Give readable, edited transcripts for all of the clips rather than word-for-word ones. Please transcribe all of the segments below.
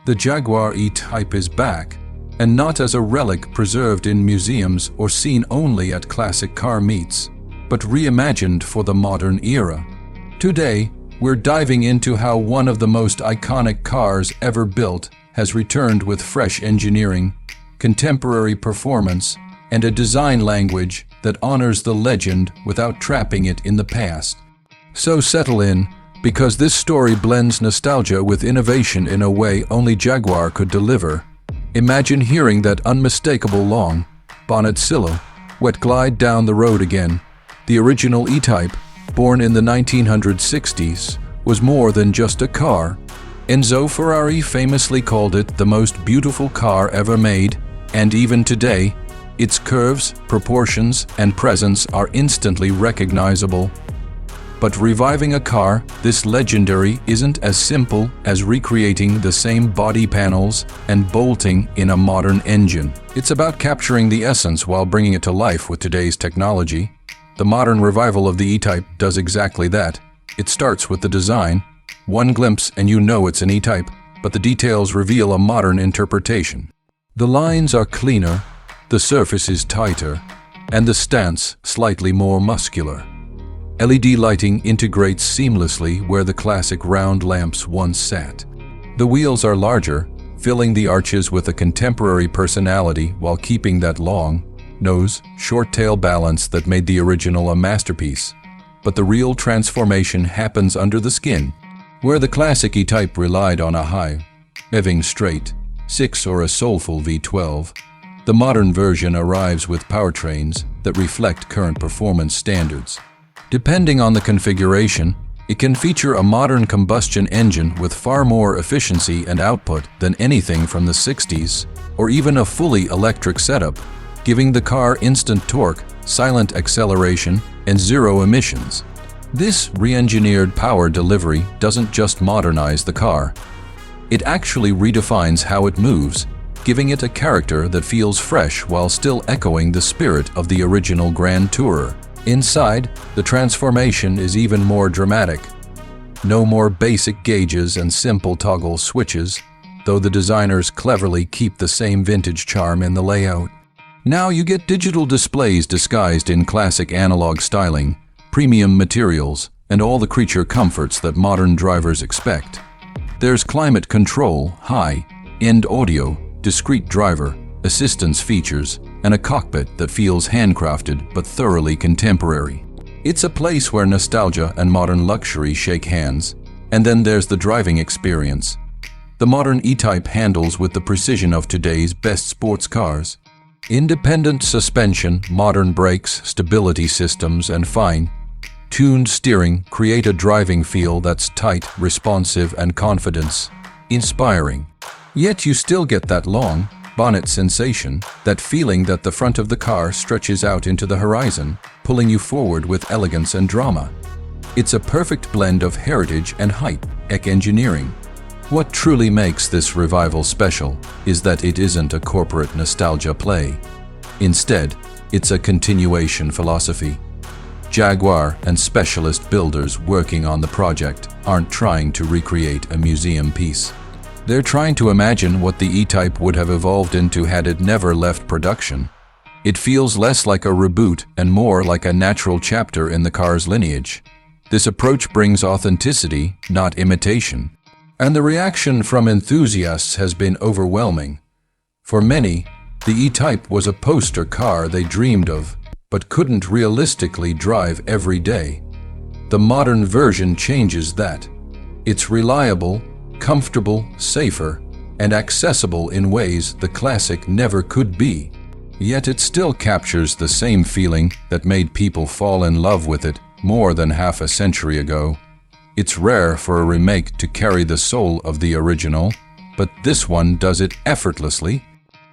The Jaguar E-Type is back, and not as a relic preserved in museums or seen only at classic car meets, but reimagined for the modern era. Today, we're diving into how one of the most iconic cars ever built has returned with fresh engineering, contemporary performance, and a design language that honors the legend without trapping it in the past. So settle in, because this story blends nostalgia with innovation in a way only Jaguar could deliver. Imagine hearing that unmistakable long, bonnet silhouette glide down the road again. The original E-Type, born in the 1960s, was more than just a car. Enzo Ferrari famously called it the most beautiful car ever made, and even today, its curves, proportions, and presence are instantly recognizable. But reviving a car this legendary isn't as simple as recreating the same body panels and bolting in a modern engine. It's about capturing the essence while bringing it to life with today's technology. The modern revival of the E-Type does exactly that. It starts with the design. One glimpse and you know it's an E-Type, but the details reveal a modern interpretation. The lines are cleaner, the surface is tighter, and the stance slightly more muscular. LED lighting integrates seamlessly where the classic round lamps once sat. The wheels are larger, filling the arches with a contemporary personality while keeping that long, nose, short tail balance that made the original a masterpiece. But the real transformation happens under the skin, where the classic E-Type relied on a high, revving straight, 6 or a soulful V12. The modern version arrives with powertrains that reflect current performance standards. Depending on the configuration, it can feature a modern combustion engine with far more efficiency and output than anything from the 60s, or even a fully electric setup, giving the car instant torque, silent acceleration, and zero emissions. This re-engineered power delivery doesn't just modernize the car. It actually redefines how it moves, giving it a character that feels fresh while still echoing the spirit of the original Grand Tourer. Inside, the transformation is even more dramatic. No more basic gauges and simple toggle switches, though the designers cleverly keep the same vintage charm in the layout. Now you get digital displays disguised in classic analog styling, premium materials, and all the creature comforts that modern drivers expect. There's climate control, high-end audio, discreet driver assistance features, and a cockpit that feels handcrafted but thoroughly contemporary. It's a place where nostalgia and modern luxury shake hands. And then there's the driving experience. The modern E-Type handles with the precision of today's best sports cars. Independent suspension, modern brakes, stability systems, and fine-tuned steering create a driving feel that's tight, responsive, and confidence-inspiring. Yet you still get that long, bonnet sensation, that feeling that the front of the car stretches out into the horizon, pulling you forward with elegance and drama. It's a perfect blend of heritage and high-tech engineering. What truly makes this revival special is that it isn't a corporate nostalgia play. Instead, it's a continuation philosophy. Jaguar and specialist builders working on the project aren't trying to recreate a museum piece. They're trying to imagine what the E-Type would have evolved into had it never left production. It feels less like a reboot and more like a natural chapter in the car's lineage. This approach brings authenticity, not imitation. And the reaction from enthusiasts has been overwhelming. For many, the E-Type was a poster car they dreamed of, but couldn't realistically drive every day. The modern version changes that. It's reliable, comfortable, safer, and accessible in ways the classic never could be. Yet it still captures the same feeling that made people fall in love with it more than half a century ago. It's rare for a remake to carry the soul of the original, but this one does it effortlessly.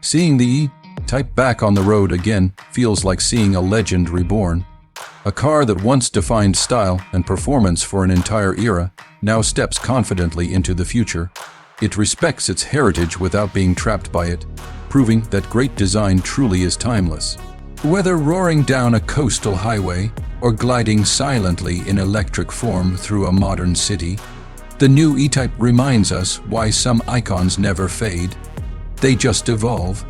Seeing the E-Type back on the road again feels like seeing a legend reborn. A car that once defined style and performance for an entire era now steps confidently into the future. It respects its heritage without being trapped by it, proving that great design truly is timeless. Whether roaring down a coastal highway or gliding silently in electric form through a modern city, The new E-Type reminds us why some icons never fade. They just evolve.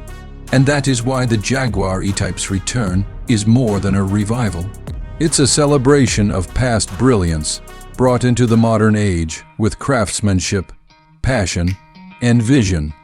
And that is why the Jaguar E-Type's return is more than a revival. It's a celebration of past brilliance, brought into the modern age with craftsmanship, passion, and vision.